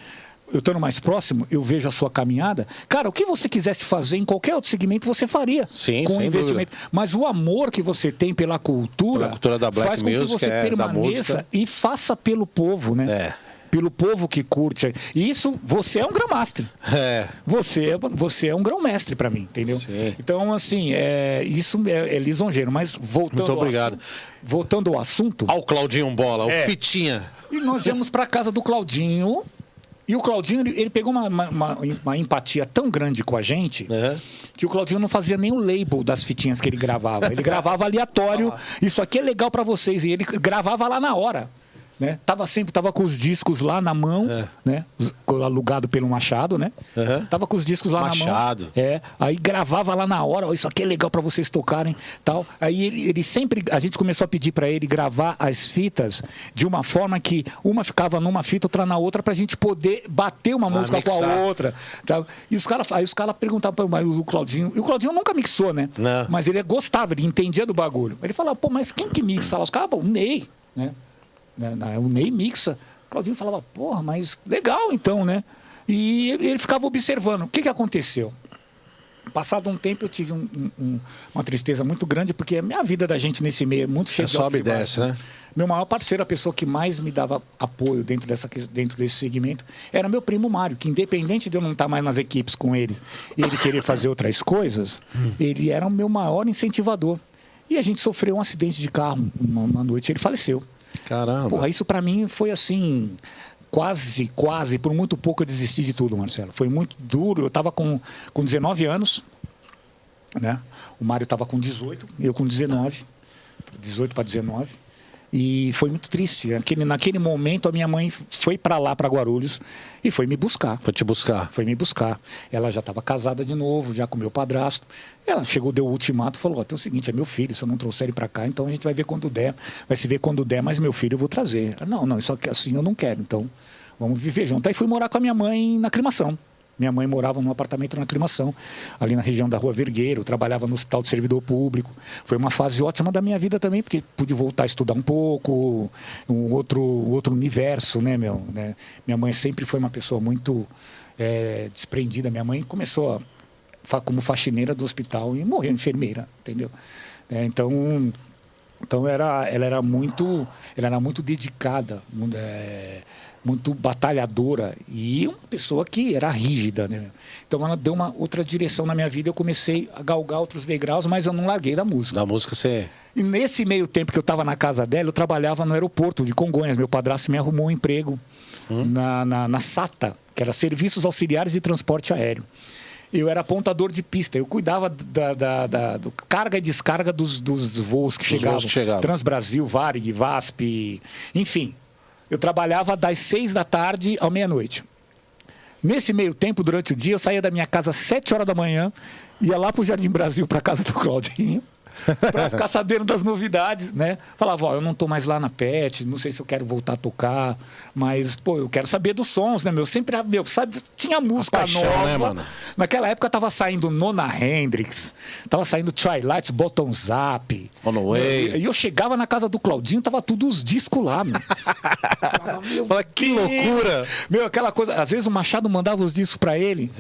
eu estando mais próximo, eu vejo a sua caminhada. Cara, o que você quisesse fazer em qualquer outro segmento, você faria. Sim, com sem investimento. dúvida. Mas o amor que você tem pela cultura da Black faz com Music, que você permaneça e faça pelo povo, né? Pelo povo que curte. E isso, você é um grão-mestre. Você é um grão-mestre para mim, entendeu? Sim. Então, assim, isso é lisonjeiro. Mas voltando Muito obrigado. Voltando ao assunto... Ao Claudinho Bola, o Fitinha. E nós íamos para casa do Claudinho... E o Claudinho, ele pegou uma empatia tão grande com a gente, que o Claudinho não fazia nem o label das fitinhas que ele gravava. Ele gravava aleatório, isso aqui é legal para vocês. E ele gravava lá na hora. Né? Tava com os discos lá na mão, né? Alugado pelo Machado, né? Tava com os discos lá na mão. Aí gravava lá na hora, isso aqui é legal para vocês tocarem, tal. Aí ele sempre, a gente começou a pedir para ele gravar as fitas de uma forma que uma ficava numa fita, outra na outra, pra gente poder bater uma música mixar com a outra, tá? E os caras perguntavam para o Claudinho, e o Claudinho nunca mixou, né? Não. Mas ele gostava, ele entendia do bagulho. Ele falava, pô, mas quem que mixa lá? Os caras, o Ney, né? O Ney mixa. O Claudinho falava, porra, mas legal então, né? E ele ficava observando. O que aconteceu? Passado um tempo eu tive uma tristeza muito grande, porque a minha vida da gente nesse meio é muito cheia de sobe e desce, né? Meu maior parceiro, a pessoa que mais me dava apoio dentro desse segmento, era meu primo Mário, que independente de eu não estar mais nas equipes com ele e ele querer fazer outras coisas, ele era o meu maior incentivador. E a gente sofreu um acidente de carro uma noite, ele faleceu. Caramba. Porra, isso pra mim foi assim, quase, por muito pouco eu desisti de tudo, Marcelo. Foi muito duro, eu tava com 19 anos, né? O Mário tava com 18, eu com 19, 18 para 19. E foi muito triste. Naquele momento, a minha mãe foi para lá, para Guarulhos, e foi me buscar. Foi te buscar? Foi me buscar. Ela já estava casada de novo, já com meu padrasto. Ela chegou, deu o ultimato, falou, é o seguinte, é meu filho, se eu não trouxer ele para cá, então a gente vai ver quando der. Vai se ver quando der, mas meu filho eu vou trazer. Não, isso aqui assim eu não quero, então vamos viver junto. Aí fui morar com a minha mãe na Aclimação. Minha mãe morava num apartamento na Aclimação, ali na região da Rua Vergueiro, trabalhava no Hospital de Servidor Público. Foi uma fase ótima da minha vida também, porque pude voltar a estudar um pouco, um outro universo, né, meu? Né? Minha mãe sempre foi uma pessoa muito desprendida. Minha mãe começou como faxineira do hospital e morreu enfermeira, entendeu? Então ela era muito dedicada, muito batalhadora e uma pessoa que era rígida, né? Então ela deu uma outra direção na minha vida, eu comecei a galgar outros degraus, mas eu não larguei da música. Da música você... E nesse meio tempo que eu estava na casa dela, eu trabalhava no aeroporto de Congonhas. Meu padrasto me arrumou um emprego na SATA, que era Serviços Auxiliares de Transporte Aéreo. Eu era apontador de pista, eu cuidava do carga e descarga dos voos que chegavam. Transbrasil, Varig, VASP, enfim. Eu trabalhava das 6 da tarde à meia-noite. Nesse meio tempo, durante o dia, eu saía da minha casa às 7 horas da manhã, ia lá para o Jardim Brasil, para a casa do Claudinho, Pra ficar sabendo das novidades, né? Falava, ó, eu não tô mais lá na PET, não sei se eu quero voltar a tocar, mas, pô, eu quero saber dos sons, né, meu? Sempre, meu, sabe, tinha música paixão, nova. né, mano? Naquela época tava saindo Nona Hendrix, tava saindo Twilight, Bottoms Up. On the Way. E eu chegava na casa do Claudinho, tava tudo os discos lá, meu. Fala, que loucura! Meu, aquela coisa, às vezes o Machado mandava os discos pra ele,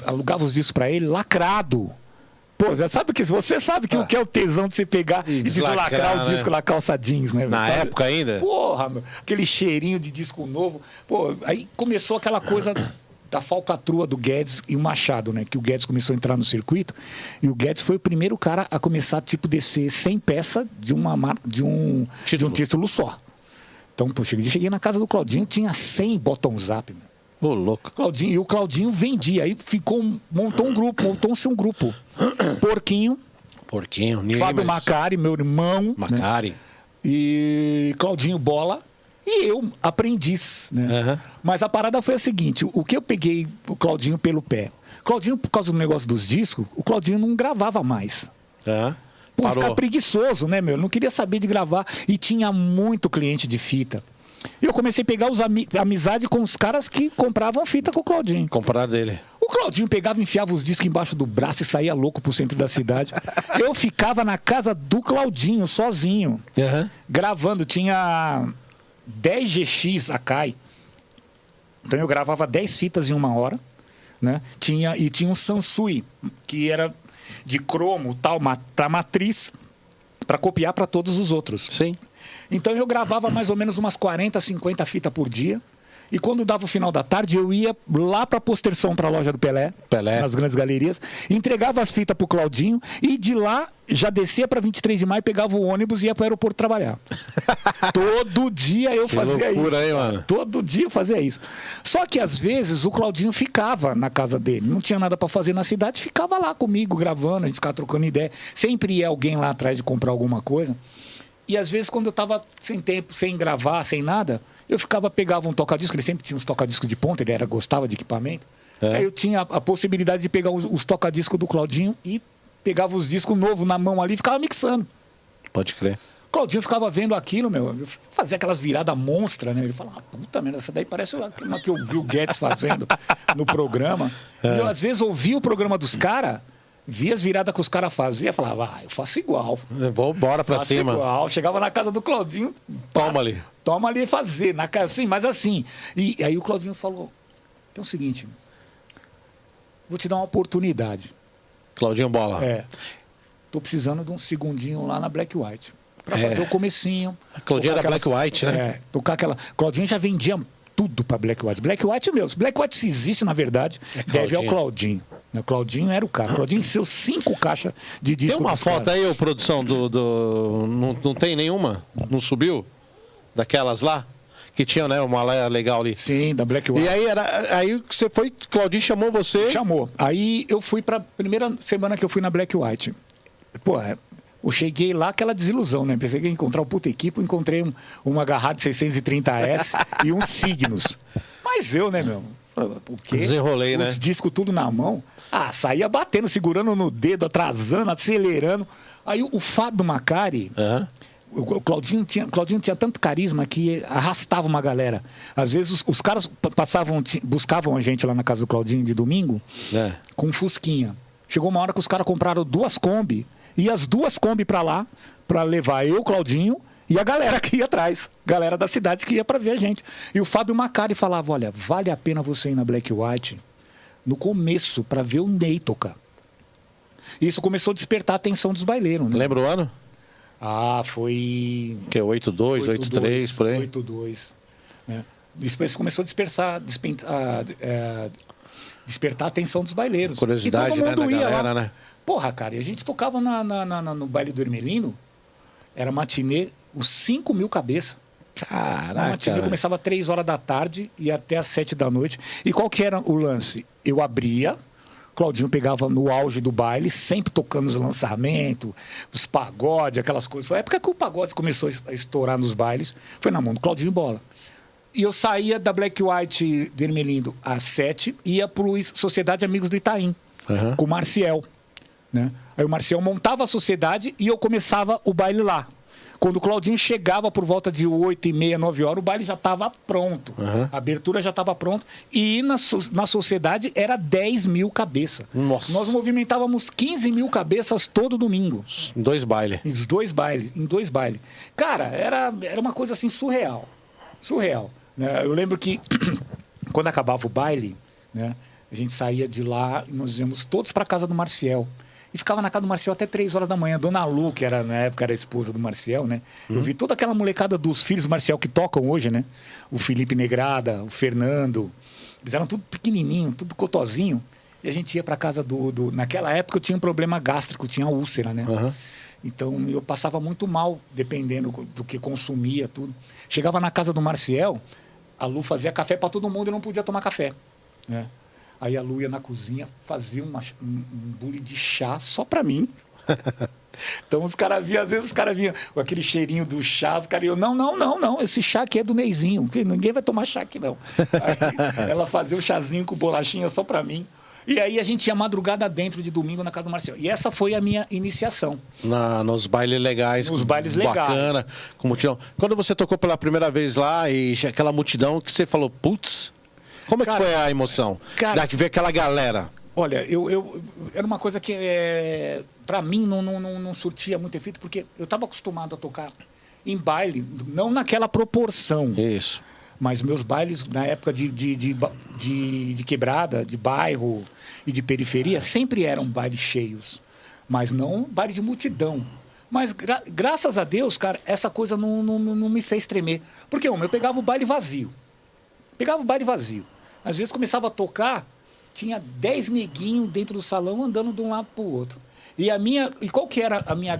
alugava os discos pra ele, lacrado. Pô, você sabe que o que é o tesão de você pegar e deslacrar o disco na calça jeans, né? Na sabe? época ainda? Porra, meu, aquele cheirinho de disco novo. Pô, aí começou aquela coisa da falcatrua do Guedes e o Machado, né? Que o Guedes começou a entrar no circuito e o Guedes foi o primeiro cara a começar, tipo, descer 100 peças de um título só. Então, pô, cheguei na casa do Claudinho, tinha 100 Bottoms Up, meu. Ô, louco. Claudinho, e o Claudinho vendia, aí montou-se um grupo. Porquinho, Fábio Macari, meu irmão, Macari. né? E Claudinho Bola e eu, aprendiz, né? Uhum. Mas a parada foi a seguinte, o que eu peguei o Claudinho pelo pé? Claudinho, por causa do negócio dos discos, o Claudinho não gravava mais. Por ficar preguiçoso, né, meu? Não queria saber de gravar e tinha muito cliente de fita. E eu comecei a pegar amizade com os caras que compravam fita com o Claudinho. Comprar dele. O Claudinho pegava, enfiava os discos embaixo do braço e saía louco pro centro da cidade. Eu ficava na casa do Claudinho, sozinho, gravando. Tinha 10 GX Akai. Então eu gravava 10 fitas em uma hora, né? Tinha um Sansui, que era de cromo, tal, para matriz, para copiar para todos os outros. Sim. Então eu gravava mais ou menos umas 40, 50 fitas por dia. E quando dava o final da tarde, eu ia lá para Posterson, para a loja do Pelé, nas grandes galerias, entregava as fitas pro Claudinho e de lá já descia para 23 de maio, pegava o ônibus e ia para o aeroporto trabalhar. Todo dia eu fazia isso. Aí, mano. Todo dia eu fazia isso. Só que às vezes o Claudinho ficava na casa dele, não tinha nada para fazer na cidade, ficava lá comigo gravando, a gente ficava trocando ideia. Sempre ia alguém lá atrás de comprar alguma coisa. E às vezes quando eu estava sem tempo, sem gravar, sem nada, eu pegava um toca-disco, ele sempre tinha uns toca-discos de ponta, ele gostava de equipamento. Aí eu tinha a possibilidade de pegar os toca-discos do Claudinho e pegava os discos novos na mão ali e ficava mixando. Pode crer. O Claudinho ficava vendo aquilo, meu, fazia aquelas viradas monstras, né? Ele falava, puta merda, essa daí parece uma que eu vi o Guedes fazendo no programa. E eu às vezes ouvia o programa dos caras, via as viradas que os caras faziam, falava, eu faço igual. Bora pra cima. Igual. Chegava na casa do Claudinho. Toma ali e fazer. Na casa, assim, mas assim. E aí o Claudinho falou: então é o seguinte, vou te dar uma oportunidade. Claudinho Bola. Tô precisando de um segundinho lá na Black White. Pra fazer o comecinho. Claudinho era Black White, né? Tocar aquela. Claudinho já vendia tudo pra Black White. Black White mesmo. Black White, se existe, na verdade, deve ao Claudinho. O Claudinho era o cara. O Claudinho seus 5 caixas de disco. Tem uma foto aí, produção, não tem nenhuma? Não subiu? Daquelas lá? Que tinha, né? Uma lá legal ali. Sim, da Black White. E aí você foi, Claudinho chamou você? Chamou. Aí eu fui pra primeira semana que eu fui na Black White. Pô, eu cheguei lá, aquela desilusão, né? Pensei que ia encontrar um puta equipe, encontrei uma Agarrad 630S e uns Signos. Mas eu, né, meu? O quê? Desenrolei, né? Os discos tudo na mão. Saía batendo, segurando no dedo, atrasando, acelerando. Aí o Fábio Macari... O Claudinho tinha tanto carisma que arrastava uma galera. Às vezes os caras buscavam a gente lá na casa do Claudinho de domingo com um Fusquinha. Chegou uma hora que os caras compraram 2 Kombi e as 2 Kombi pra lá, pra levar eu, Claudinho, e a galera que ia atrás. Galera da cidade que ia pra ver a gente. E o Fábio Macari falava, olha, vale a pena você ir na Black White no começo pra ver o Ney tocar. Isso começou a despertar a atenção dos baileiros, né? Lembra o ano? Foi... Que é 82, 83, por aí? 82. Né? Depois começou a despertar a atenção dos baileiros. Curiosidade, né, da galera, né? Porra, cara, e a gente tocava no baile do Hermelino, era matinê, os 5 mil cabeças. Caraca. A matinê começava às 3 horas da tarde e até às 7 da noite. E qual que era o lance? Eu abria... Claudinho pegava no auge do baile, sempre tocando os lançamentos, os pagodes, aquelas coisas. Foi a época que o pagode começou a estourar nos bailes, foi na mão do Claudinho Bola. E eu saía da Black White de Ermelindo às 7, ia para o Sociedade Amigos do Itaim, com o Marciel. né? Aí o Marcel montava a sociedade e eu começava o baile lá. Quando o Claudinho chegava por volta de 8h30, 9h, o baile já estava pronto. A abertura já estava pronta. E na sociedade era 10 mil cabeças. Nossa. Nós movimentávamos 15 mil cabeças todo domingo. Em 2 bailes. Em dois bailes. Cara, era uma coisa assim surreal. Surreal. Né? Eu lembro que quando acabava o baile, né, a gente saía de lá e nós íamos todos para casa do Marciel. E ficava na casa do Marciel até 3h da manhã. Dona Lu, que era, na época era a esposa do Marciel, né? Eu vi toda aquela molecada dos filhos do Marciel que tocam hoje, né? O Felipe Negrada, o Fernando. Eles eram tudo pequenininho, tudo cotozinho. E a gente ia para casa do... Naquela época eu tinha um problema gástrico, tinha úlcera, né? Então eu passava muito mal, dependendo do que consumia, tudo. Chegava na casa do Marciel, a Lu fazia café para todo mundo e não podia tomar café, né? Aí a Lu ia na cozinha, fazia um bule de chá só para mim. Então os caras vinham, às vezes os caras vinham com aquele cheirinho do chá, os caras iam, não, esse chá aqui é do Neizinho, porque ninguém vai tomar chá aqui não. Aí ela fazia o chazinho com bolachinha só para mim. E aí a gente ia madrugada dentro de domingo na casa do Marcel. E essa foi a minha iniciação. Nos bailes legais. Nos bailes legais. Bacana, com multidão. Quando você tocou pela primeira vez lá e aquela multidão que você falou, putz... Como é que foi a emoção? De ver aquela galera? Olha, era uma coisa que, para mim, não surtia muito efeito, porque eu estava acostumado a tocar em baile, não naquela proporção. Isso. Mas meus bailes, na época de quebrada, de bairro e de periferia, sempre eram bailes cheios. Mas não baile de multidão. Mas, graças a Deus, cara, essa coisa não me fez tremer. Porque, eu pegava o baile vazio. Às vezes começava a tocar, tinha 10 neguinhos dentro do salão andando de um lado para o outro. E qual que era o meu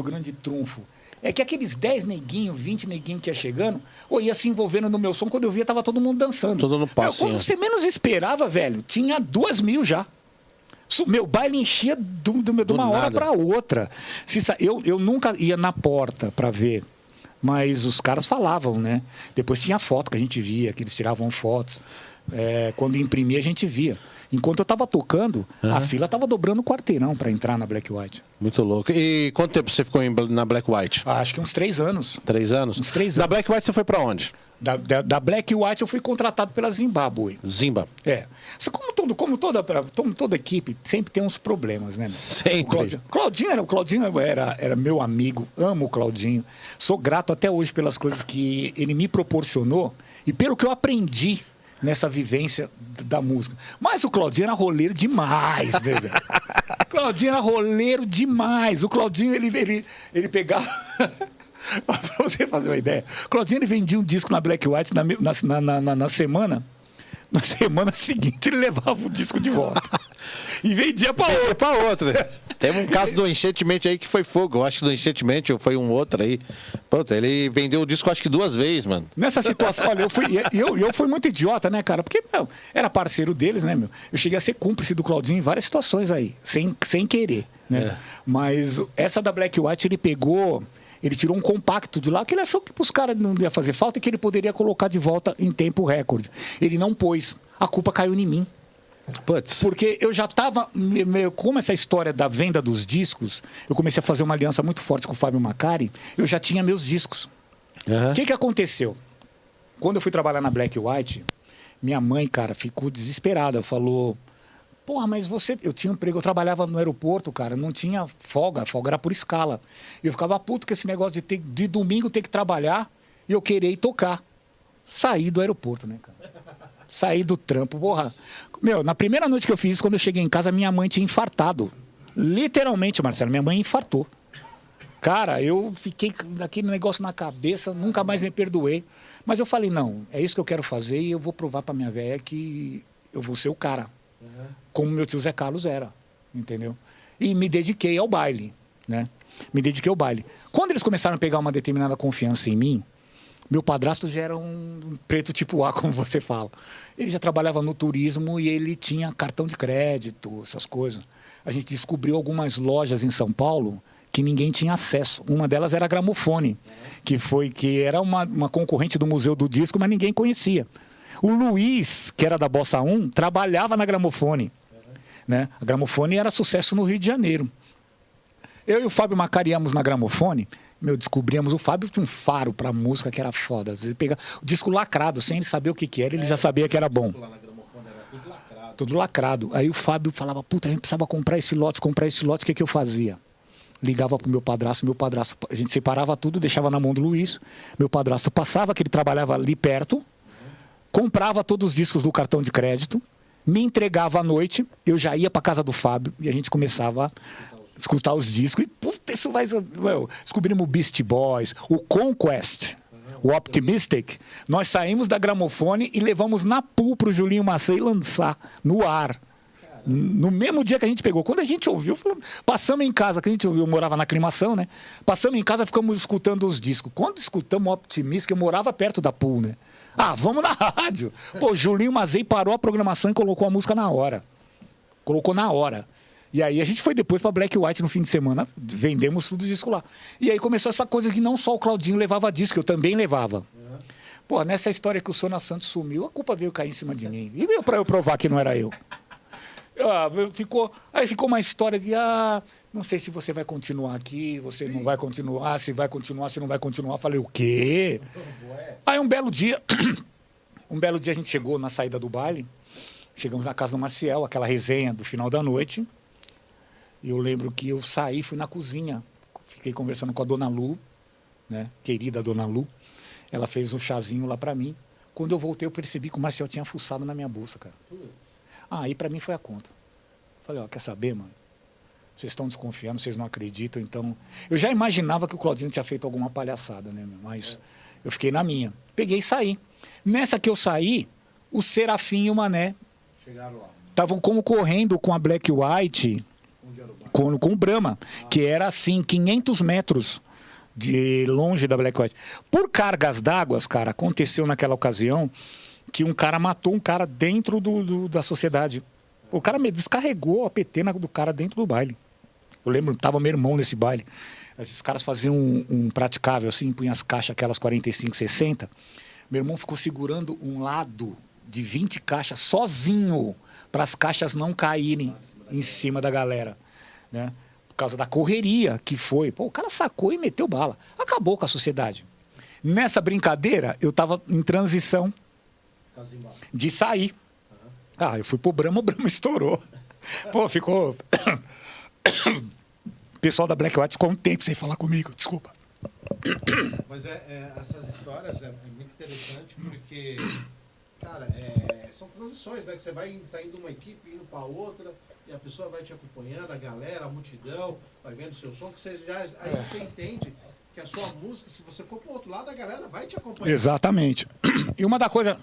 grande trunfo? É que aqueles 10 neguinhos, 20 neguinhos que ia chegando, ou ia se envolvendo no meu som, quando eu via, estava todo mundo dançando. Todo no passinho. Quando você menos esperava, velho, tinha 2.000 já. Meu baile enchia de uma hora para outra. Eu nunca ia na porta para ver. Mas os caras falavam, né? Depois tinha foto que a gente via, que eles tiravam fotos. Quando imprimia, a gente via. Enquanto eu estava tocando, a fila estava dobrando o quarteirão para entrar na Black White. Muito louco. E quanto tempo você ficou na Black White? Acho que uns 3 anos. 3 anos? Uns 3 anos. Da Black White você foi para onde? Da Black White eu fui contratado pela Zimbábue. Zimba. Como toda equipe, sempre tem uns problemas, né? Sempre. Claudinho era meu amigo, amo o Claudinho. Sou grato até hoje pelas coisas que ele me proporcionou e pelo que eu aprendi nessa vivência da música. Mas o Claudinho era roleiro demais, né, velho? Claudinho era roleiro demais. O Claudinho, ele pegava... Para você fazer uma ideia, o Claudinho ele vendia um disco na Black White na semana. Na semana seguinte ele levava o disco de volta. E vendia para outra. Tem um caso do Enchantment aí que foi fogo. Eu acho que do Enchantment foi um outro aí. Puta, ele vendeu o disco acho que 2 vezes, mano. Nessa situação, olha, eu fui muito idiota, né, cara? Porque, era parceiro deles, né, meu? Eu cheguei a ser cúmplice do Claudinho em várias situações aí, sem querer, né? Mas essa da Black White ele pegou... Ele tirou um compacto de lá que ele achou que para os caras não ia fazer falta e que ele poderia colocar de volta em tempo recorde. Ele não pôs. A culpa caiu em mim. Puts. Porque eu já estava... Como essa história da venda dos discos, eu comecei a fazer uma aliança muito forte com o Fábio Macari, eu já tinha meus discos. O que aconteceu? Quando eu fui trabalhar na Black White, minha mãe, cara, ficou desesperada. Falou... Porra, mas eu tinha um emprego, eu trabalhava no aeroporto, cara, não tinha folga, a folga era por escala. E eu ficava puto com esse negócio de domingo ter que trabalhar e eu querer ir tocar. Saí do aeroporto, né, cara? Saí do trampo, porra. Na primeira noite que eu fiz isso, quando eu cheguei em casa, minha mãe tinha infartado. Literalmente, Marcelo, minha mãe infartou. Cara, eu fiquei com aquele negócio na cabeça, nunca mais me perdoei. Mas eu falei, não, é isso que eu quero fazer e eu vou provar pra minha velha que eu vou ser o cara. Como meu tio Zé Carlos era, entendeu? E me dediquei ao baile, né? Me dediquei ao baile. Quando eles começaram a pegar uma determinada confiança em mim, meu padrasto já era um preto tipo A, como você fala. Ele já trabalhava no turismo e ele tinha cartão de crédito, essas coisas. A gente descobriu algumas lojas em São Paulo que ninguém tinha acesso. Uma delas era a Gramofone, que era uma concorrente do Museu do Disco, mas ninguém conhecia. O Luiz, que era da Bossa 1, trabalhava na Gramofone. né? A Gramofone era sucesso no Rio de Janeiro. Eu e o Fábio Macariamos na Gramofone, descobrimos, o Fábio tinha um faro pra música que era foda. Você pega o disco lacrado, sem ele saber o que era, ele já sabia que era bom. Lá na Gramofone era tudo lacrado. Tudo lacrado. Aí o Fábio falava, puta, a gente precisava comprar esse lote, o que eu fazia? Ligava pro meu padrasto, a gente separava tudo, deixava na mão do Luiz, meu padrasto passava, que ele trabalhava ali perto, comprava todos os discos do cartão de crédito, me entregava à noite, eu já ia pra casa do Fábio e a gente começava a escutar os discos e, puta, isso vai... Descobrimos o Beastie Boys, o Conquest, o Optimistic. Nós saímos da Gramofone e levamos na pool pro Julinho Macei lançar no ar. No mesmo dia que a gente pegou. Quando a gente ouviu, passamos em casa, que a gente ouviu, eu morava na aclimação, né? Passamos em casa, ficamos escutando os discos. Quando escutamos o Optimistic, eu morava perto da pool, né? Ah, vamos na rádio. Pô, o Julinho Macei parou a programação e colocou a música na hora. Colocou na hora. E aí a gente foi depois para Black White no fim de semana, vendemos tudo disco lá. E aí começou essa coisa que não só o Claudinho levava disco, eu também levava. Pô, nessa história que o Sona Santos sumiu, a culpa veio cair em cima de mim. E veio para eu provar que não era eu. Aí ficou uma história de, não sei se você vai continuar aqui, você não vai continuar, se vai continuar, se não vai continuar. Falei, o quê? Aí um belo dia a gente chegou na saída do baile, chegamos na casa do Maciel, aquela resenha do final da noite. E eu lembro que eu saí, fui na cozinha, fiquei conversando com a Dona Lu, né, querida Dona Lu. Ela fez um chazinho lá pra mim. Quando eu voltei, eu percebi que o Marcel tinha fuçado na minha bolsa, cara. Aí pra mim foi a conta. Falei, quer saber, mano? Vocês estão desconfiando, vocês não acreditam, então... Eu já imaginava que o Claudinho tinha feito alguma palhaçada, né, meu? Mas eu fiquei na minha. Peguei e saí. Nessa que eu saí, o Serafim e o Mané chegaram lá. Estavam concorrendo com a Black White, com o Brahma, que era assim, 500 metros de longe da Black White. Por cargas d'água, cara, aconteceu naquela ocasião que um cara matou um cara dentro da sociedade. O cara me descarregou a PT do cara dentro do baile. Eu lembro, tava meu irmão nesse baile. Os caras faziam um praticável assim, punham as caixas, aquelas 45, 60. Meu irmão ficou segurando um lado de 20 caixas sozinho, para as caixas não caírem em cima da galera, né? Por causa da correria que foi. Pô, o cara sacou e meteu bala. Acabou com a sociedade. Nessa brincadeira, eu estava em transição de sair. Eu fui pro Brahma, o Brahma estourou. Pô, ficou... O pessoal da Black White ficou um tempo sem falar comigo, desculpa. Mas essas histórias é muito interessante porque, cara, são transições, né? Que você vai saindo de uma equipe, indo para outra, e a pessoa vai te acompanhando, a galera, a multidão, vai vendo o seu som, que você aí você entende que a sua música, se você for para o outro lado, a galera vai te acompanhar. Exatamente. E uma da coisa